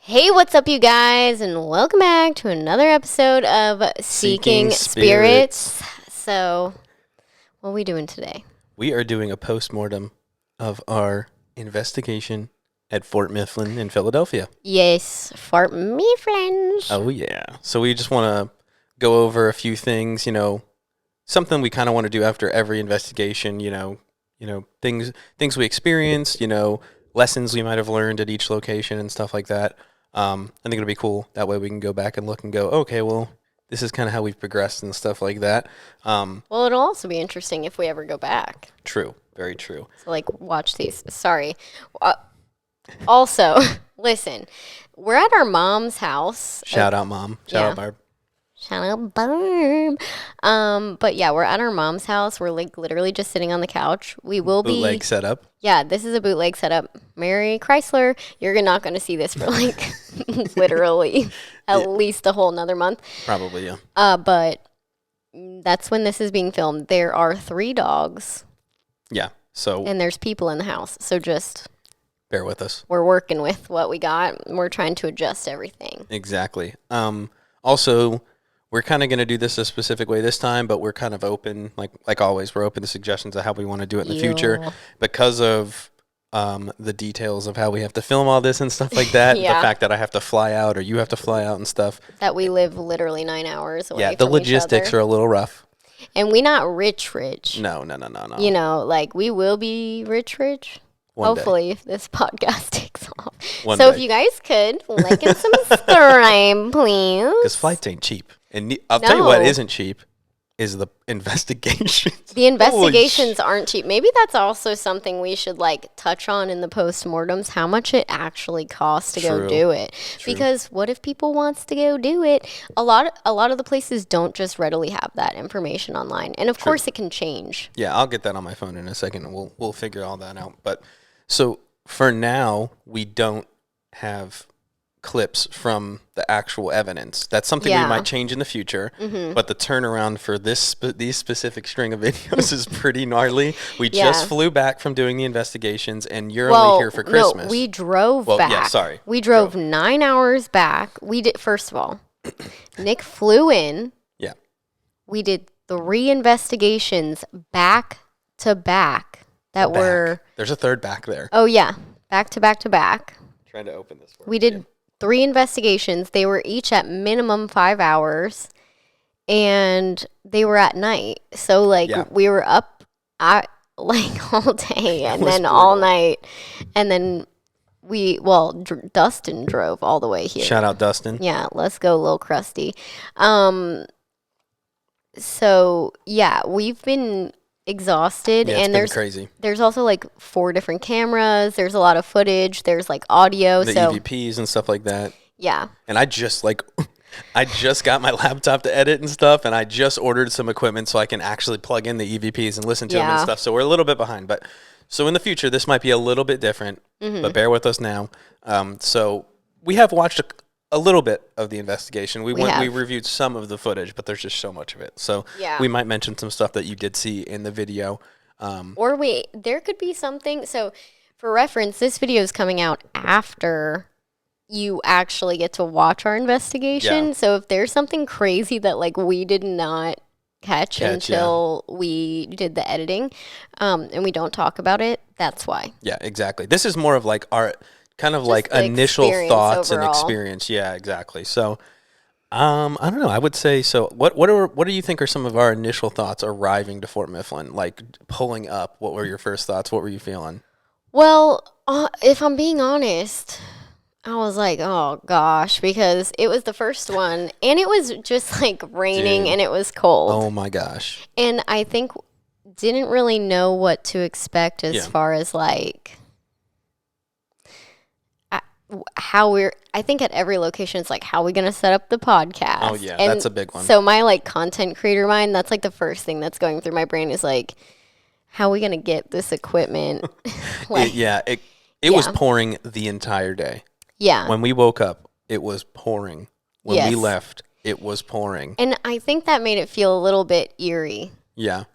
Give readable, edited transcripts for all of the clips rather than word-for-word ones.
Hey, what's up, you guys, and welcome back to another episode of Seeking Spirits. So, what are we doing today? We are doing a post-mortem of our investigation at Fort Mifflin in Philadelphia. Yes, Fort Mifflin. Oh, yeah. So we just want to go over a few things, something we kind of want to do after every investigation, things we experienced, lessons we might have learned at each location and stuff like that. I think it'll be cool. That way we can go back and look and go, okay, well, this is kind of how we've progressed and stuff like that. Well, it'll also be interesting if we ever go back. True. Very true. So, watch these. Sorry. Also, listen, we're at our mom's house. Shout out, Mom. Shout out, Barb. Shout out, Barb. But yeah, we're at our mom's house. We're literally just sitting on the couch. We will be bootleg setup. Yeah, this is a bootleg setup. Mary Chrysler, you're not going to see this for literally at least a whole another month. Probably, yeah. But that's when this is being filmed. There are 3 dogs. Yeah. So and there's people in the house. So just bear with us. We're working with what we got. We're trying to adjust everything. Exactly. Also, we're kind of going to do this a specific way this time, but we're kind of open, like always, we're open to suggestions of how we want to do it in the future because of the details of how we have to film all this and stuff like that. Yeah. The fact that I have to fly out or you have to fly out and stuff. That we live literally 9 hours away from the logistics each other. are a little rough. And we not rich. No. We will be rich. One hopefully, day. If this podcast takes off. One so day. If you guys could like and subscribe, please. Because flights ain't cheap. And I'll tell you what isn't cheap is the investigations. The investigations aren't cheap. Maybe that's also something we should touch on in the postmortems, how much it actually costs to go do it. True. Because what if people wants to go do it? A lot of the places don't just readily have that information online. And of course it can change. Yeah, I'll get that on my phone in a second and we'll figure all that out. But so for now, we don't have clips from the actual evidence. That's something we might change in the future, but the turnaround for these specific string of videos is pretty gnarly. We just flew back from doing the investigations, and you're only here for Christmas. No, we drove back. Yeah, sorry. We drove 9 hours back. We did, first of all, Nick flew in. Yeah. We did 3 investigations back to back that were... There's a third back there. Oh, yeah. Back to back to back. Trying to open this. We did 3 investigations. They were each at minimum 5 hours, and they were at night. So we were up all day and then all night, and then Dustin drove all the way here. Shout out Dustin. Yeah, let's go, Lil Krusty. So yeah, we've been exhausted, yeah, and there's crazy. There's also 4 different cameras. There's a lot of footage. There's audio, the EVPs and stuff like that. Yeah. And I just got my laptop to edit and stuff, and I just ordered some equipment so I can actually plug in the EVPs and listen to them and stuff. So we're a little bit behind, but so in the future this might be a little bit different. But bear with us now. So we have watched a little bit of the investigation. We reviewed some of the footage, but there's just so much of it. So we might mention some stuff that you did see in the video. Or there could be something. So for reference, this video is coming out after you actually get to watch our investigation. Yeah. So if there's something crazy that we did not catch until we did the editing, and we don't talk about it, that's why. Yeah, exactly. This is more of our... kind of just initial thoughts overall. And experience. Yeah, exactly. So, I don't know. I would say, so what do you think are some of our initial thoughts arriving to Fort Mifflin? Pulling up, what were your first thoughts? What were you feeling? Well, if I'm being honest, I was like, oh gosh, because it was the first one and it was just raining and it was cold. Oh my gosh. And I think didn't really know what to expect as far as I think at every location it's how are we gonna set up the podcast? Oh yeah, and that's a big one. So my content creator mind, that's the first thing that's going through my brain is how are we gonna get this equipment? It was pouring the entire day. Yeah. When we woke up, it was pouring. When we left, it was pouring. And I think that made it feel a little bit eerie. Yeah.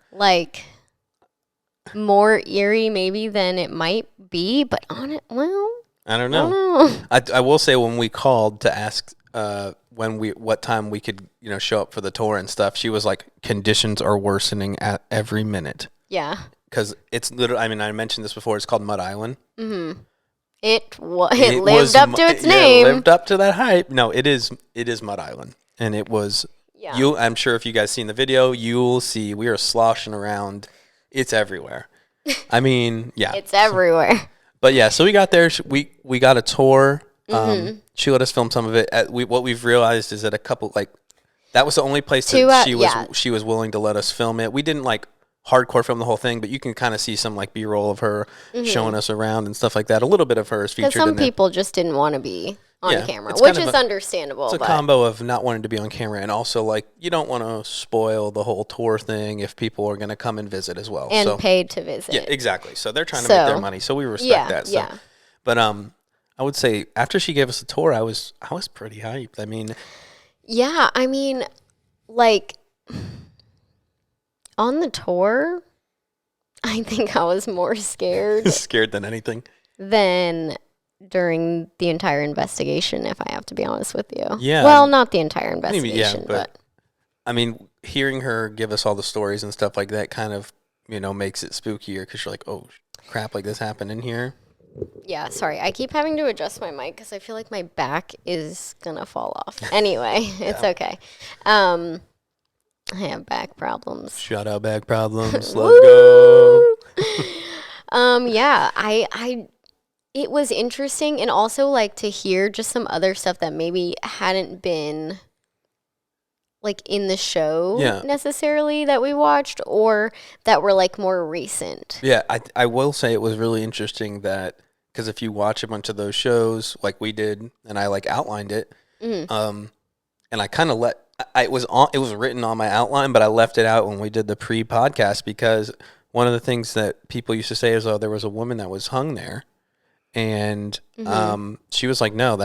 More eerie maybe than it might be, but I don't know. I will say when we called to ask what time we could show up for the tour and stuff, she was like, conditions are worsening at every minute. Yeah. Because it's literally, I mean, I mentioned this before, it's called Mud Island. Mm-hmm. It lived up to its name. It lived up to that hype. No, it is Mud Island. And it was, I'm sure if you guys seen the video, you'll see we are sloshing around. It's everywhere. I mean, yeah. It's everywhere. But yeah, so we got there. We got a tour. She let us film some of it. What we've realized is that a couple, like, that was the only place that she was willing to let us film it. We didn't like hardcore film the whole thing, but you can kind of see some like B-roll of her showing us around and stuff like that. A little bit of her is featured in there. Because some people just didn't want to be on camera, which is understandable. It's a combo of not wanting to be on camera and also like you don't want to spoil the whole tour thing if people are going to come and visit as well. And paid to visit. Yeah, exactly. So they're trying to make their money. So we respect that. So. Yeah. But I would say after she gave us a tour, I was pretty hyped. I mean. Yeah, I mean, like. On the tour, I think I was more scared. Scared than anything? Than during the entire investigation, if I have to be honest with you. Yeah. Well, not the entire investigation, but. I mean, hearing her give us all the stories and stuff like that kind of, makes it spookier because you're like, oh, crap, like this happened in here. Yeah, sorry. I keep having to adjust my mic because I feel like my back is going to fall off. Anyway, it's okay. I have back problems. Shout out back problems. Let's go. Yeah, it was interesting and also like to hear just some other stuff that maybe hadn't been like in the show necessarily that we watched or that were like more recent. Yeah, I will say it was really interesting that because if you watch a bunch of those shows like we did and I like outlined it, and I kind of it was written on my outline, but I left it out when we did the pre-podcast because one of the things that people used to say is, oh, there was a woman that was hung there. And she was like, no,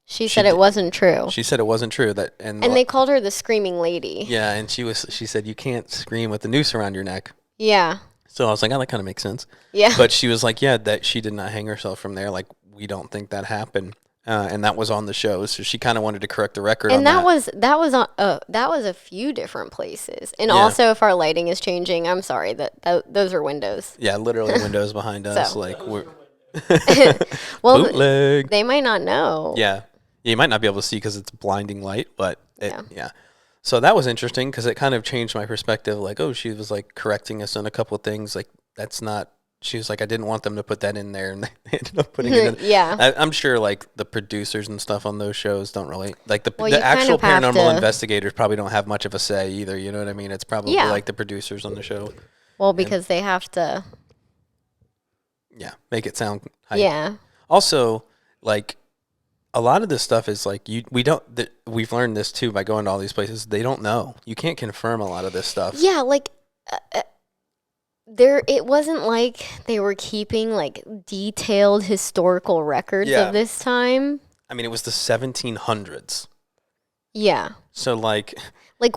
She said it wasn't true. She said it wasn't true. And they called her the screaming lady. Yeah, and she said, you can't scream with the noose around your neck. Yeah. So I was like, oh, that kind of makes sense. Yeah. But she was like, yeah, that she did not hang herself from there. Like, we don't think that happened. And that was on the show, so she kind of wanted to correct the record. And that was a few different places. And also, if our lighting is changing, I'm sorry that those are windows. Yeah, literally windows behind us. So. Like we're well, bootleg. They might not know. Yeah, you might not be able to see because it's blinding light, but yeah. So that was interesting because it kind of changed my perspective. Like, oh, she was like correcting us on a couple of things. Like that's not. She was like, I didn't want them to put that in there, and they ended up putting it in. Yeah. I'm sure, like, the producers and stuff on those shows don't really... Like, the actual paranormal investigators probably don't have much of a say either, you know what I mean? It's probably, like, the producers on the show. Well, because they have to... Yeah, make it sound hype. Yeah. Also, like, a lot of this stuff is, like, we've learned this, too, by going to all these places. They don't know. You can't confirm a lot of this stuff. Yeah, like... it wasn't like they were keeping like detailed historical records of this time. I mean, it was the 1700s. Yeah. So like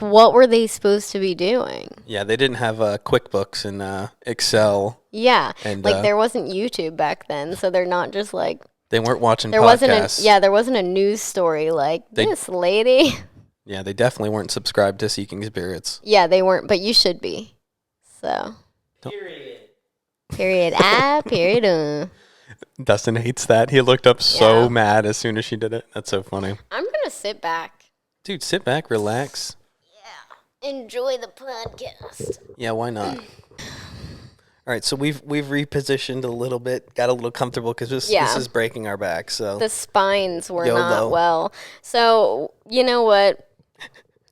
what were they supposed to be doing? Yeah, they didn't have QuickBooks and Excel. Yeah, and like there wasn't YouTube back then, so they're not just like they weren't watching podcasts. There wasn't a news story like this lady. Yeah, they definitely weren't subscribed to Seeking Spirits. Yeah, they weren't, but you should be. So. Period. Period. Dustin hates that. He looked up so mad as soon as she did it. That's so funny. I'm gonna sit back. Dude, sit back, relax. Yeah. Enjoy the podcast. Yeah, why not? All right, so we've repositioned a little bit, got a little comfortable because this is breaking our back. So the spines were not well. So you know what?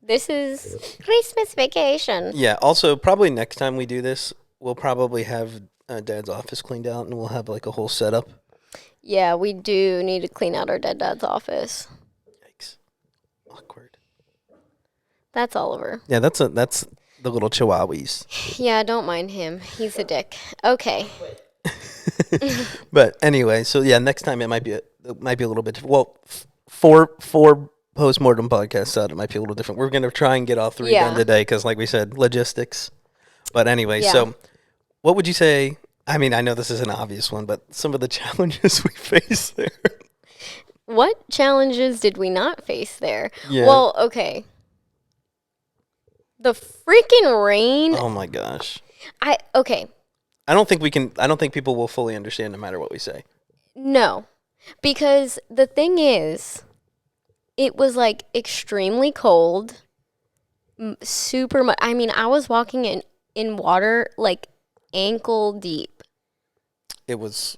This is Christmas vacation. Yeah. Also, probably next time we do this, we'll probably have Dad's office cleaned out, and we'll have like a whole setup. Yeah, we do need to clean out our dad's office. Yikes! Awkward. That's Oliver. Yeah, that's the little chihuahuas. Yeah, don't mind him. He's a dick. Okay. But anyway, so yeah, next time it might be a little bit different. Well, for post-mortem podcasts out, it might be a little different. We're gonna try and get all three done today because, like we said, logistics. But anyway, so what would you say I mean, I know this is an obvious one, but some of the challenges we face there. What challenges did we not face there? Yeah. Well, okay. The freaking rain. Oh my gosh. Okay. I don't think people will fully understand no matter what we say. No. Because the thing is, it was like extremely cold. Super much. I mean, I was walking in water like ankle deep. It was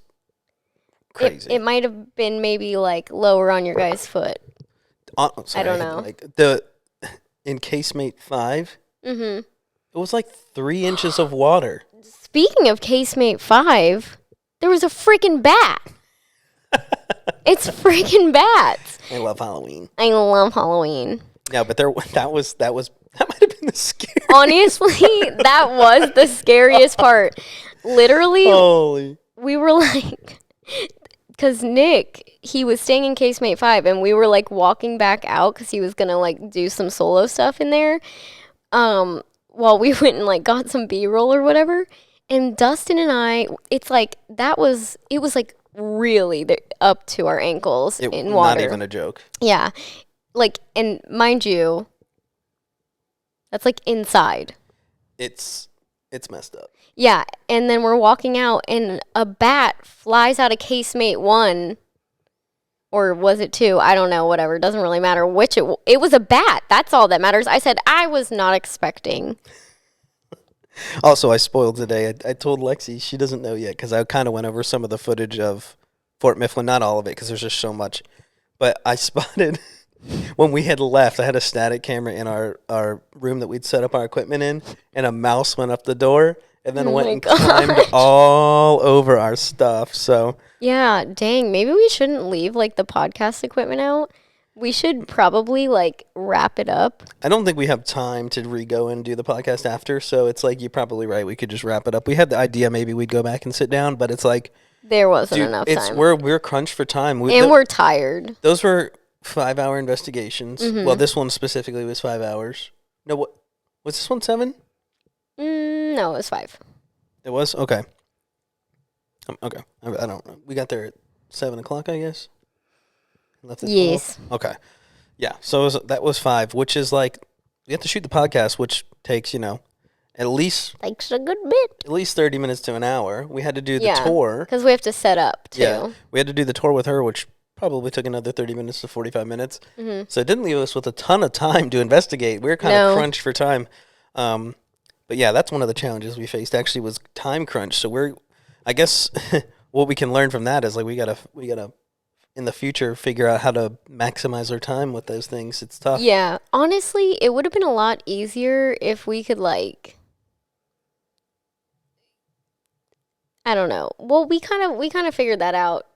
crazy. It might have been maybe like lower on your guys' foot. Sorry, I don't know. Like in Casemate 5, Mm-hmm. it was like 3 inches of water. Speaking of Casemate 5, there was a freaking bat. It's freaking bats. I love Halloween. I love Halloween. Yeah, but that might have been the scariest. Honestly, that was the scariest part. Literally, Holy. we were like, because Nick, he was staying in Casemate 5, and we were like walking back out because he was going to like do some solo stuff in there. While we went and like got some B-roll or whatever. And Dustin and I, it was like really up to our ankles in water. Not even a joke. Yeah. Like, and mind you, that's like inside. It's messed up. Yeah. And then we're walking out and a bat flies out of Casemate 1. Or was it 2? I don't know, whatever. It doesn't really matter which it was a bat. That's all that matters. I said I was not expecting. Also, I spoiled today. I told Lexi, she doesn't know yet, because I kind of went over some of the footage of Fort Mifflin. Not all of it, because there's just so much. But I spotted, when we had left, I had a static camera in our room that we'd set up our equipment in, and a mouse went up the door and then went and climbed all over our stuff. So yeah, dang, maybe we shouldn't leave like the podcast equipment out. We should probably like wrap it up. I don't think we have time to re-go and do the podcast after, so it's like you're probably right. We could just wrap it up. We had the idea maybe we'd go back and sit down, but it's like there wasn't enough time. We're crunched for time. We're tired. Those were 5-hour investigations. Mm-hmm. Well, this one specifically was 5 hours. No, what was this one? 7? No, it was 5. It was? Okay. Okay. I don't know. We got there at 7 o'clock, I guess. Left at yes. 12? Okay. Yeah. So that was 5, which is like, you have to shoot the podcast, which takes, at least takes a good bit. At least 30 minutes to an hour. We had to do the tour. Because we have to set up, too. Yeah. We had to do the tour with her, which probably took another 30 minutes to 45 minutes. Mm-hmm. So it didn't leave us with a ton of time to investigate. We were kind of crunched for time. But yeah, that's one of the challenges we faced actually was time crunch. So I guess what we can learn from that is like we gotta in the future figure out how to maximize our time with those things. It's tough. Yeah. Honestly, it would have been a lot easier if we could like, I don't know. Well, we kind of figured that out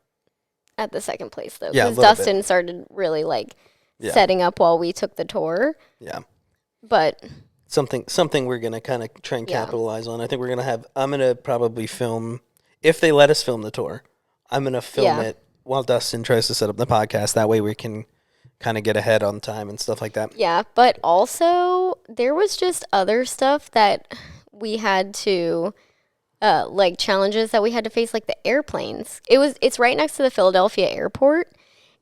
at the second place though, because Dustin started really like setting up while we took the tour. Yeah. But something we're gonna kind of try and capitalize on. I think I'm gonna probably film, if they let us film the tour, I'm gonna film it while Dustin tries to set up the podcast. That way we can kind of get ahead on time and stuff like that. Yeah, but also there was just other stuff that we had to, like challenges that we had to face, like the airplanes. It's right next to the Philadelphia airport.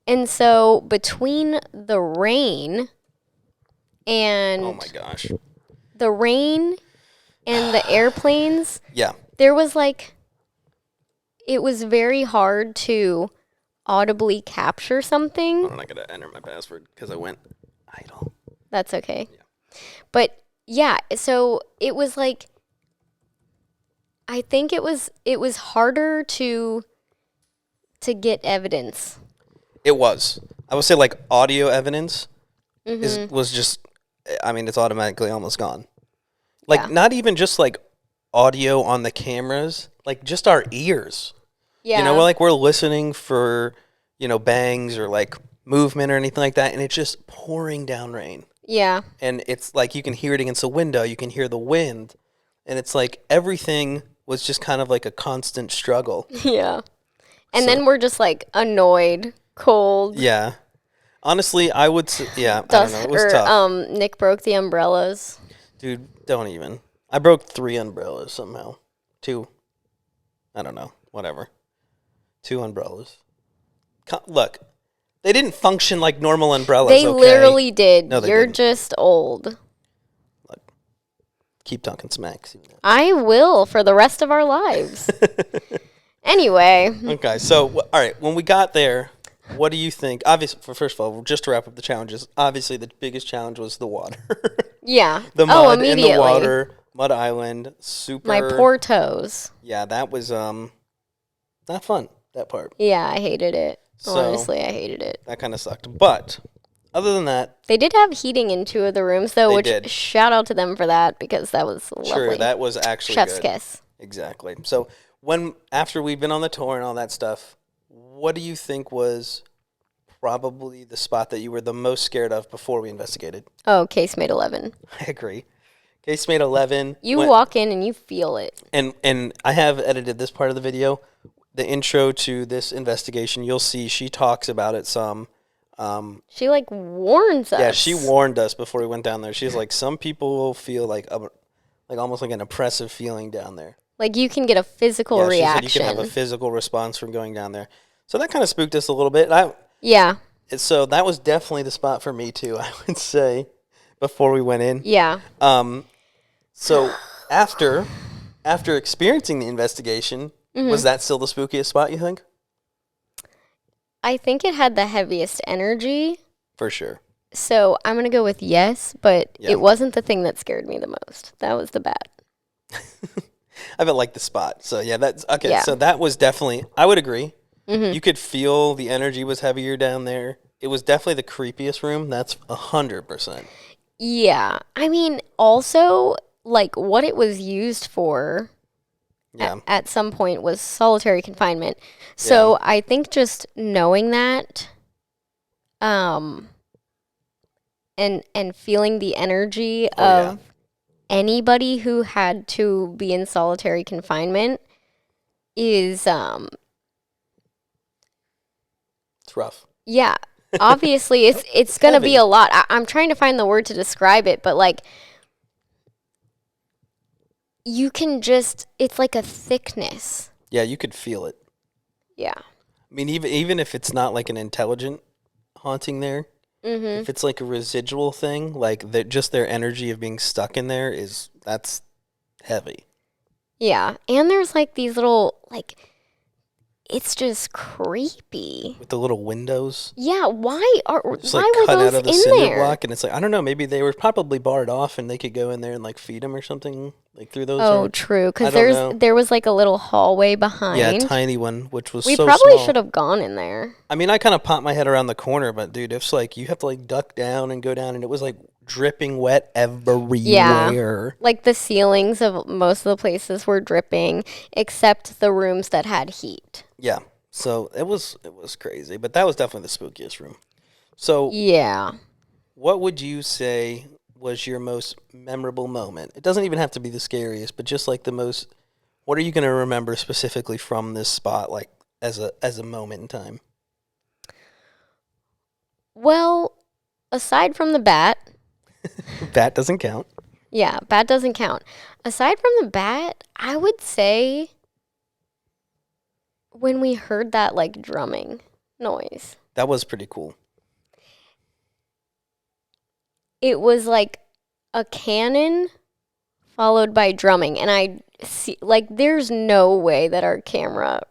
And so between the rain and... Oh my gosh. The rain and the airplanes. Yeah. There was like... It was very hard to audibly capture something. I'm not going to enter my password because I went idle. That's okay. Yeah. But yeah, so it was like... I think it was harder to get evidence. It was. I would say like audio evidence was just, I mean, it's automatically almost gone. Like not even just like audio on the cameras, like just our ears. Yeah. We're listening for, bangs or like movement or anything like that, and it's just pouring down rain. Yeah. And it's like you can hear it against the window, you can hear the wind, and it's like everything was just kind of like a constant struggle. Yeah. And then we're just like annoyed, cold. Yeah. Honestly, I would say, I don't know. It was tough. Nick broke the umbrellas. Dude, don't even. I broke 3 umbrellas somehow. 2. I don't know. Whatever. 2 umbrellas. Look, they didn't function like normal umbrellas. They literally did. No, You're didn't. just old. Look, keep talking smack. I will for the rest of our lives. Anyway. Okay, so all right, when we got there, what do you think? Obviously, first of all, just to wrap up the challenges, obviously the biggest challenge was the water. Yeah. The mud and immediately. the water, Mud Island, super. My poor toes. Yeah, that was not fun. That part. Yeah, I hated it. So, honestly, I hated it. That kind of sucked. But other than that, they did have heating in 2 of the rooms, though, which shout out to them for that because that was lovely. Sure, that was actually chef's good. kiss. Exactly. So after we've been on the tour and all that stuff, what do you think was probably the spot that you were the most scared of before we investigated? Oh, casemate 11. I agree. Casemate 11. You walk in and you feel it. And I have edited this part of the video. The intro to this investigation, you'll see she talks about it some. She warns us. Yeah, she warned us before we went down there. She's like, some people will feel like almost like an oppressive feeling down there. Like you can get a physical reaction. She said you can have a physical response from going down there. So that kind of spooked us a little bit. Yeah. So that was definitely the spot for me too, I would say, before we went in. Yeah. So after experiencing the investigation, was that still the spookiest spot, you think? I think it had the heaviest energy. For sure. So I'm going to go with yes, but it wasn't the thing that scared me the most. That was the bat. I felt like the spot. So yeah, that's okay. Yeah. So that was definitely, I would agree. Mm-hmm. You could feel the energy was heavier down there. It was definitely the creepiest room. That's 100%. Yeah. I mean, also, what it was used for at some point was solitary confinement. So I think just knowing that and feeling the energy of anybody who had to be in solitary confinement is it's rough. Yeah. Obviously it's going to be a lot. I'm trying to find the word to describe it, but you can just, it's like a thickness. Yeah, you could feel it. Yeah. I mean, even if it's not like an intelligent haunting there, if it's like a residual thing, just their energy of being stuck in there that's heavy. Yeah. And there's these little, it's just creepy. With the little windows. Yeah, why were those out of the in cinder there? block, and it's I don't know, maybe they were probably barred off, and they could go in there and feed them or something through those. Oh, true, because there was a little hallway behind. Yeah, a tiny one, which was we so probably small. Should have gone in there. I mean, I kind of popped my head around the corner, but dude, it's you have to duck down and go down, and it was dripping wet everywhere. Yeah, the ceilings of most of the places were dripping, except the rooms that had heat. Yeah. So it was crazy, but that was definitely the spookiest room. So yeah, what would you say was your most memorable moment? It doesn't even have to be the scariest, but just the most. What are you going to remember specifically from this spot, as a moment in time? Well, aside from the bat, bat doesn't count. Yeah, bat doesn't count. Aside from the bat, I would say when we heard that drumming noise. That was pretty cool. It was a cannon followed by drumming, and I see there's no way that our camera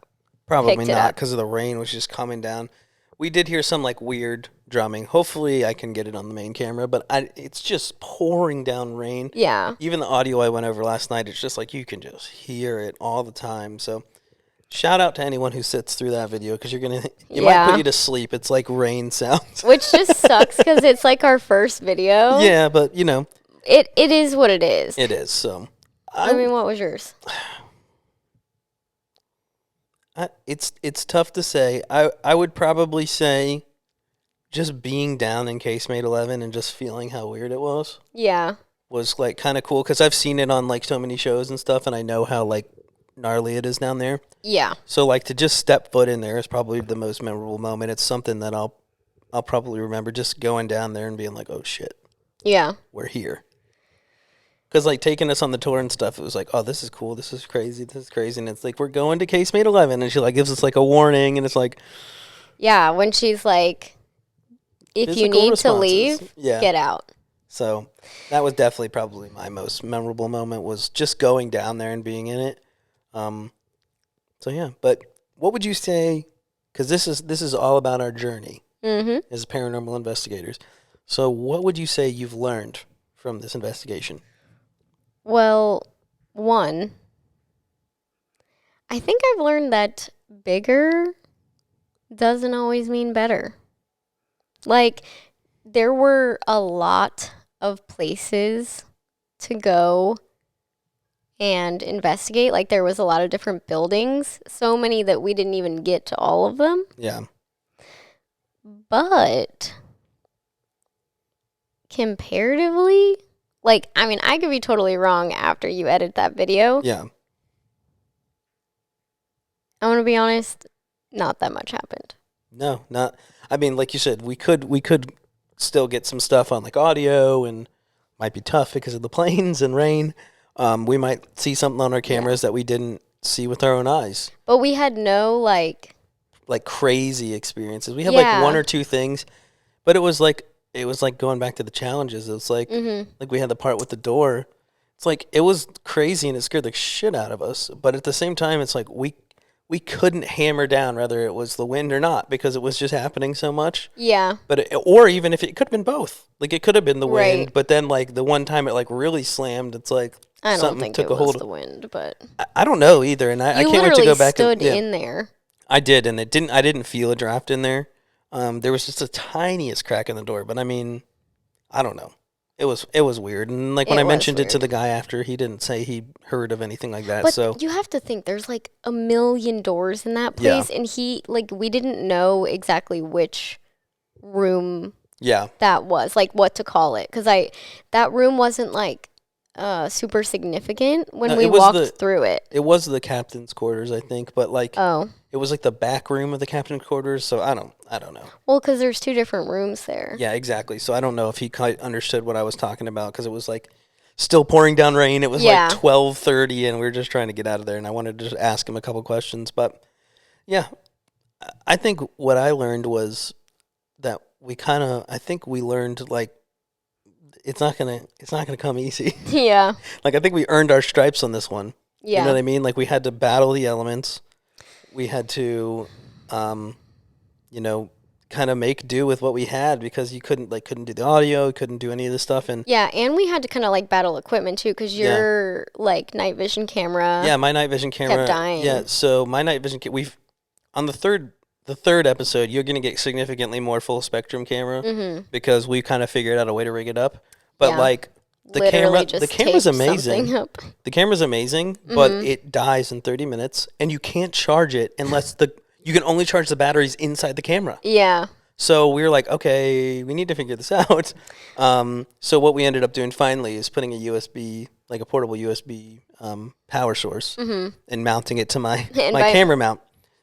probably not because of the rain was just coming down. We did hear some weird drumming. Hopefully I can get it on the main camera, but it's just pouring down rain. Yeah. Even the audio I went over last night, it's just you can just hear it all the time. So shout out to anyone who sits through that video because it might put you to sleep. It's rain sounds. Which just sucks because it's our first video. Yeah, but It is what it is. It is, so. I mean, what was yours? It's tough to say. I would probably say just being down in casemate 11 and just feeling how weird it was. Yeah. Was kind of cool because I've seen it on so many shows and stuff, and I know how gnarly it is down there. Yeah. So to just step foot in there is probably the most memorable moment. It's something that I'll probably remember just going down there and being oh shit. Yeah. We're here. Because, like, taking us on the tour and stuff, it was like, oh, this is cool. This is crazy. This is crazy. And it's like, we're going to casemate 11. And she, like, gives us, like, a warning. And it's like... Yeah, when she's like, if you need to leave, get out. So that was definitely probably my most memorable moment, was just going down there and being in it. So, yeah. But what would you say... Because this is all about our journey as paranormal investigators. So what would you say you've learned from this investigation? Well, one, I think I've learned that bigger doesn't always mean better. Like, there were a lot of places to go and investigate. Like, there was a lot of different buildings, so many that we didn't even get to all of them. Yeah. But comparatively, like, I mean, I could be totally wrong after you edit that video. Yeah. I'm going to be honest, not that much happened. No, not. I mean, like you said, we could still get some stuff on, like, audio, and might be tough because of the planes and rain. We might see something on our cameras that we didn't see with our own eyes. But we had no, like crazy experiences. We had like one or two things, but it was like going back to the challenges. It was like like we had the part with the door. It's like, it was crazy and it scared the shit out of us. But at the same time, it's like we couldn't hammer down whether it was the wind or not, because it was just happening so much. Yeah. But or even if it could have been both. Like, it could have been the wind, but then, like, the one time it, like, really slammed, it's like I don't something think took it a hold was of the wind, but I don't know either, and I can't wait to go back. You literally stood in there. I did, and I didn't feel a draft in there. There was just the tiniest crack in the door, but I mean, I don't know. It was weird, and like when I mentioned it to the guy after, he didn't say he heard of anything like that. But so you have to think, there's like a million doors in that place, and we didn't know exactly which room that was, like, what to call it, because that room wasn't like super significant when we walked through it. It was the captain's quarters, I think, but like it was like the back room of the captain's quarters, so I don't know. Well, because there's two different rooms there. Yeah, exactly. So I don't know if he quite understood what I was talking about, because it was like still pouring down rain. It was like 12:30, and we were just trying to get out of there, and I wanted to just ask him a couple questions. But yeah, I think what I learned was that I think we learned, like, it's not gonna come easy. Yeah. Like, I think we earned our stripes on this one. Yeah. You know what I mean? Like, we had to battle the elements. We had to, kind of make do with what we had, because you couldn't do the audio, couldn't do any of this stuff. And and we had to kind of like battle equipment too, because your like night vision camera. Yeah, my night vision camera kept dying. Yeah, so my night vision on the third episode, you're gonna get significantly more full spectrum camera, because we kind of figured out a way to rig it up. But like the camera's amazing. The camera's amazing, but it dies in 30 minutes, and you can't charge it unless you can only charge the batteries inside the camera. Yeah. So we were like, okay, we need to figure this out. So what we ended up doing finally is putting a USB, like a portable USB power source, and mounting it to my camera mount.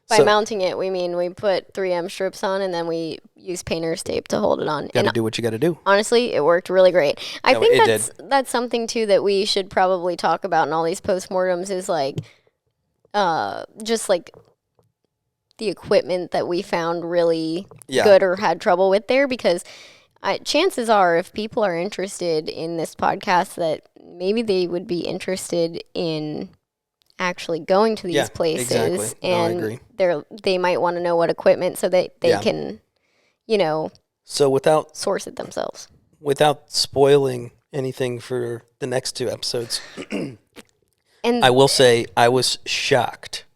By mounting it, we mean we put 3M strips on, and then we use painter's tape to hold it on. Got to do what you got to do. Honestly, it worked really great. I think that's something too that we should probably talk about in all these postmortems, is like, just like the equipment that we found really good or had trouble with there, because chances are, if people are interested in this podcast, that maybe they would be interested in actually going to these places. Exactly. And they might want to know what equipment, so that they can, so without source it themselves. Without spoiling anything for the next two episodes, and I will say I was shocked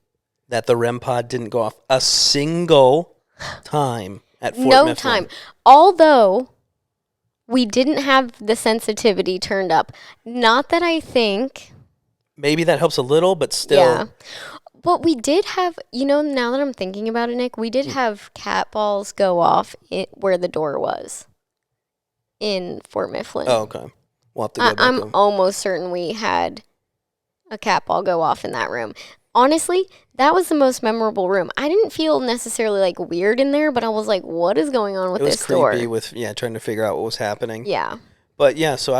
that the REM pod didn't go off a single time at Fort Mifflin. No time. Although we didn't have the sensitivity turned up. Not that I think... Maybe that helps a little, but still. Yeah. But we did have, now that I'm thinking about it, Nick, we did have cat balls go off where the door was in Fort Mifflin. Oh, okay. We'll have to go back. I'm almost certain we had a cat ball go off in that room. Honestly, that was the most memorable room. I didn't feel necessarily like weird in there, but I was like, what is going on with this door? It was creepy with, trying to figure out what was happening. Yeah. But yeah, so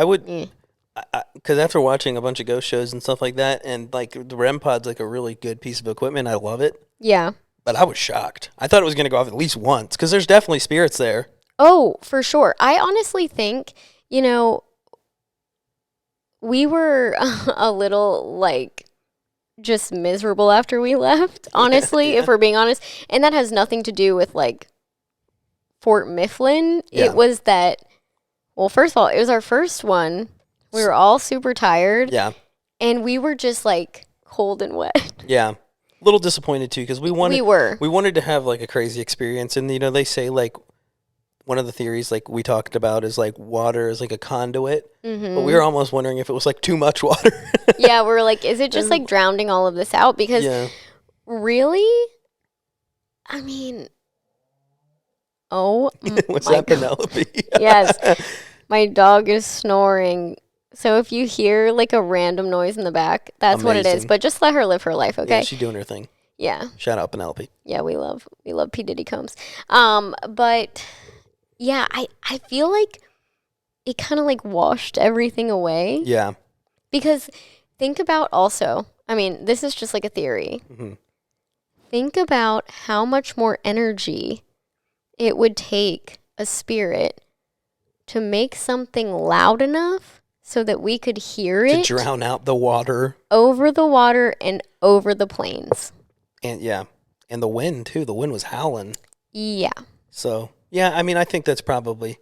because after watching a bunch of ghost shows and stuff like that, and like the REM pod's like a really good piece of equipment. I love it. Yeah. But I was shocked. I thought it was going to go off at least once because there's definitely spirits there. Oh, for sure. I honestly think, we were a little like just miserable after we left, honestly, if we're being honest. And that has nothing to do with like Fort Mifflin. Yeah. It was that, well, first of all, it was our first one. We were all super tired. Yeah. And we were just like cold and wet. Yeah. A little disappointed too because we wanted to have like a crazy experience. And, they say like one of the theories like we talked about is like water is like a conduit. Mm-hmm. But we were almost wondering if it was like too much water. Yeah, we were like, is it just like drowning all of this out? Because really, I mean, oh, was that Penelope? Yes, my dog is snoring. So if you hear like a random noise in the back, that's what it is. But just let her live her life, okay? Yeah, she's doing her thing. Yeah. Shout out Penelope. Yeah, we love P. Diddy Combs. But yeah, I feel like it kind of like washed everything away. Yeah. Because think about also, I mean, this is just like a theory. Mm-hmm. Think about how much more energy it would take a spirit to make something loud enough so that we could hear it. To drown out the water. Over the water and over the plains. And yeah. And the wind too. The wind was howling. Yeah. So, yeah, I mean, I think that's probably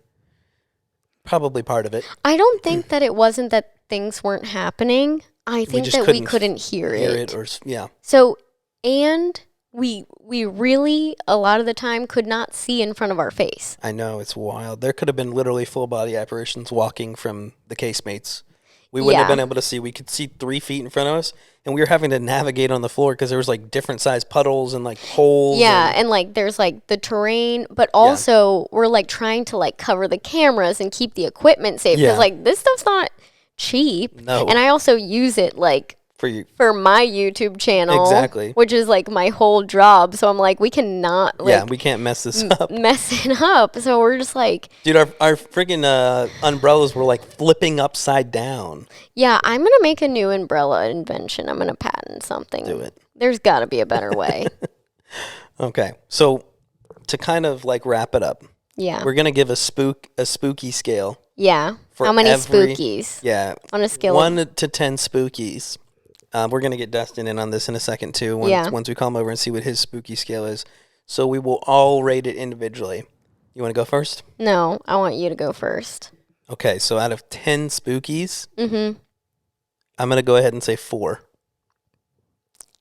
part of it. I don't think that it wasn't that things weren't happening. I think that we couldn't hear it. Yeah. So, and we really, a lot of the time, could not see in front of our face. I know, it's wild. There could have been literally full-body apparitions walking from the casemates. We wouldn't have been able to see. We could see 3 feet in front of us, and we were having to navigate on the floor because there was, like, different sized puddles and, like, holes. Yeah, and like, there's, like, the terrain, but also we're, like, trying to, like, cover the cameras and keep the equipment safe because, like, this stuff's not cheap. No. And I also use it, like, for my YouTube channel. Exactly. Which is, like, my whole job. So I'm like, we cannot, like... Yeah, we can't mess this up. Mess it up. So we're just like... Dude, our freaking umbrellas were, like, flipping upside down. Yeah, I'm going to make a new umbrella invention. I'm going to patent something. Do it. There's got to be a better way. Okay. So, to kind of, like, wrap it up. Yeah. We're going to give a spooky scale. Yeah. How many spookies? Yeah. On a scale 1 to 10 spookies. We're going to get Dustin in on this in a second, too, once we call him over and see what his spooky scale is. So we will all rate it individually. You want to go first? No, I want you to go first. Okay, so out of 10 spookies, I'm going to go ahead and say 4.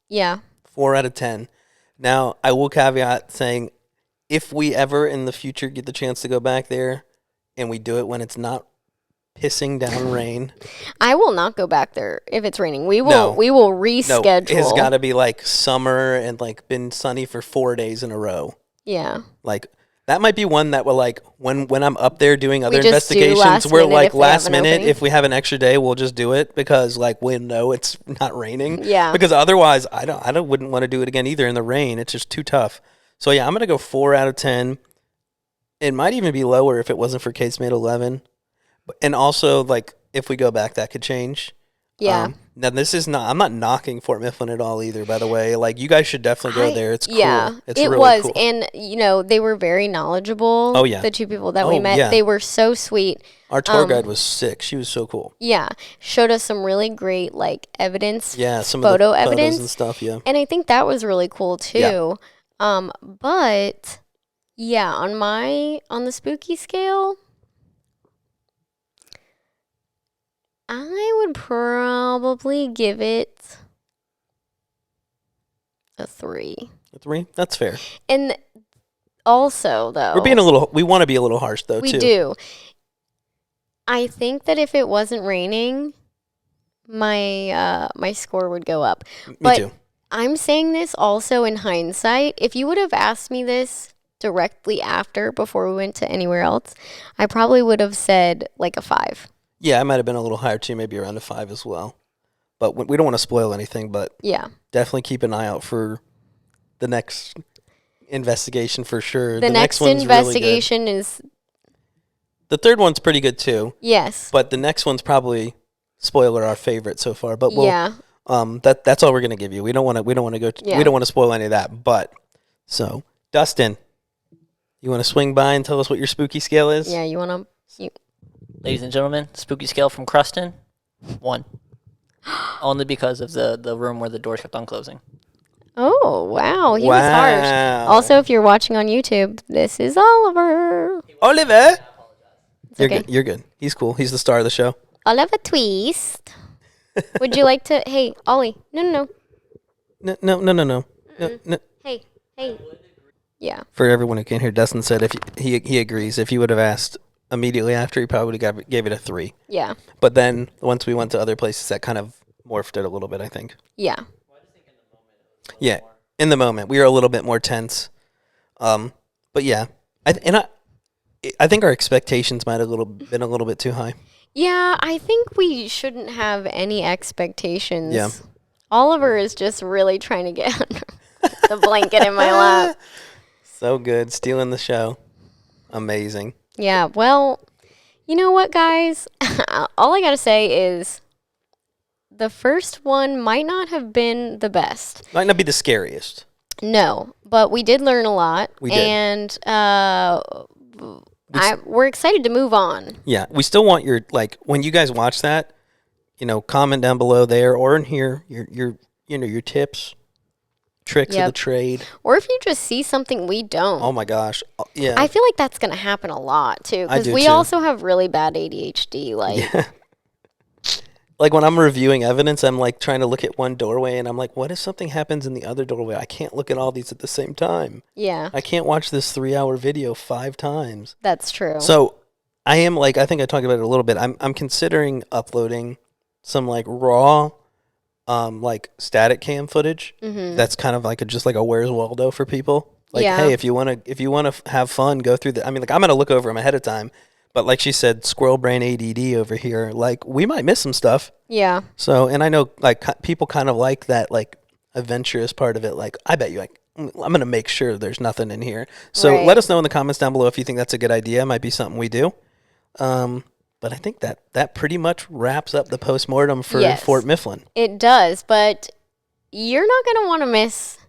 Yeah. 4 out of 10. Now, I will caveat saying, if we ever in the future get the chance to go back there and we do it when it's not pissing down rain. I will not go back there if it's raining. We will reschedule. No, it's got to be like summer and like been sunny for 4 days in a row. Yeah. Like that might be one that will like when I'm up there doing other investigations, we're like last minute if we have an extra day, we'll just do it because like we know it's not raining. Yeah. Because otherwise I wouldn't want to do it again either in the rain. It's just too tough. So yeah, I'm going to go 4 out of 10. It might even be lower if it wasn't for Casemate 11. And also, like, if we go back, that could change. Yeah. Now, I'm not knocking Fort Mifflin at all either, by the way. Like, you guys should definitely go there. It's cool. Yeah, it's it really was. Cool. And, they were very knowledgeable. Oh, yeah. The 2 people that we met. Yeah. They were so sweet. Our tour guide was sick. She was so cool. Yeah. Showed us some really great, like, evidence. Yeah, some photo of the evidence photos and stuff, yeah. And I think that was really cool, too. Yeah. But, yeah, on the spooky scale... I would probably give it a 3. A 3? That's fair. And also, though... We want to be a little harsh, though, we too. We do. I think that if it wasn't raining, my score would go up. Me too. I'm saying this also in hindsight. If you would have asked me this directly before we went to anywhere else, I probably would have said, like, a 5. Yeah, I might have been a little higher too, maybe around a 5 as well. But we don't want to spoil anything, but yeah, definitely keep an eye out for the next investigation for sure. The next one's investigation really is... The third one's pretty good too. Yes. But the next one's probably spoiler our favorite so far, but we'll that's all we're gonna give you. We don't want to we don't want to spoil any of that. But so Dustin, you want to swing by and tell us what your spooky scale is? Yeah, you want to. Ladies and gentlemen, spooky scale from Cruston, 1. Only because of the room where the door kept on closing. Oh, wow. He was harsh. Also, if you're watching on YouTube, this is Oliver. Oliver! You're okay. good. You're good. He's cool. He's the star of the show. Oliver Twist. Would you like to... Hey, Ollie. No. No. Hey. Yeah. For everyone who can't hear, Dustin said if he agrees. If he would have asked immediately after, he probably would have gave it a 3. Yeah. But then once we went to other places, that kind of morphed it a little bit, I think. Yeah. Yeah, in the moment we were a little bit more tense, but yeah, I think our expectations might have been a little bit too high. Yeah, I think we shouldn't have any expectations. Yeah, Oliver is just really trying to get under the blanket in my lap. So good, stealing the show, amazing. Yeah, well, you know what, guys? All I gotta say is, the first one might not have been the best. Might not be the scariest. No, but we did learn a lot. We did. And we're excited to move on. Yeah, we still want your, when you guys watch that, comment down below there or in here, your tips, tricks of the trade. Or if you just see something we don't. Oh my gosh. Yeah. I feel like that's going to happen a lot, too. Because we also have really bad ADHD. Yeah. Like when I'm reviewing evidence, I'm like trying to look at one doorway and I'm like, what if something happens in the other doorway? I can't look at all these at the same time. Yeah. I can't watch this 3-hour video 5 times. That's true. So I am I think I talked about it a little bit. I'm considering uploading some raw, static cam footage. Mm-hmm. That's kind of just a Where's Waldo for people. Hey, if you want to have fun, go through the, I'm going to look over them ahead of time. But like she said, squirrel brain ADD over here, we might miss some stuff. Yeah. So, and I know people kind of like that adventurous part of it. I bet you I'm going to make sure there's nothing in here. So let us know in the comments down below if you think that's a good idea. It might be something we do. But I think that pretty much wraps up the postmortem for Fort Mifflin. It does, but you're not going to want to miss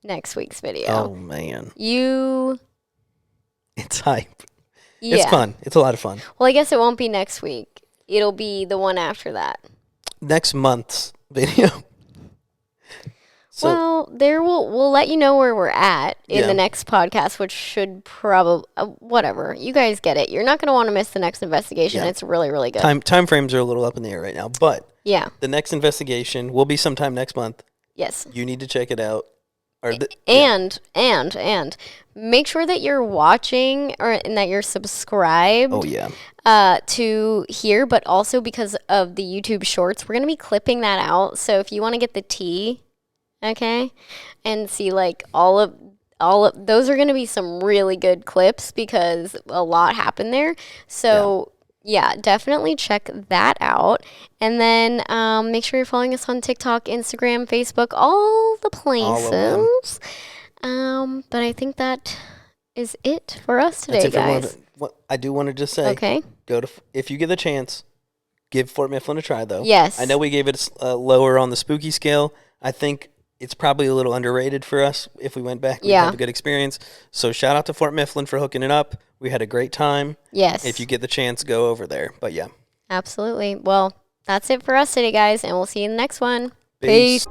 next week's video. Oh, man. It's hype. Yeah. It's fun. It's a lot of fun. Well, I guess it won't be next week. It'll be the one after that. Next month's video. Well, we'll let you know where we're at in the next podcast, which should probably whatever. You guys get it. You're not going to want to miss the next investigation. Yeah. It's really, really good. Time frames are a little up in the air right now, but the next investigation will be sometime next month. Yes. You need to check it out. And make sure that you're watching and that you're subscribed. Oh, yeah. To here, but also because of the YouTube Shorts, we're going to be clipping that out. So if you want to get the tea, okay, and see all of those are going to be some really good clips because a lot happened there. So yeah, definitely check that out. And then make sure you're following us on TikTok, Instagram, Facebook, all the places. But I think that is it for us today, guys. What I do want to just say, okay, if you get the chance, give Fort Mifflin a try, though. Yes. I know we gave it lower on the spooky scale. I think it's probably a little underrated for us. If we went back, we'd have a good experience. So shout out to Fort Mifflin for hooking it up. We had a great time. Yes. If you get the chance, go over there. But yeah. Absolutely. Well, that's it for us today, guys, and we'll see you in the next one. Peace.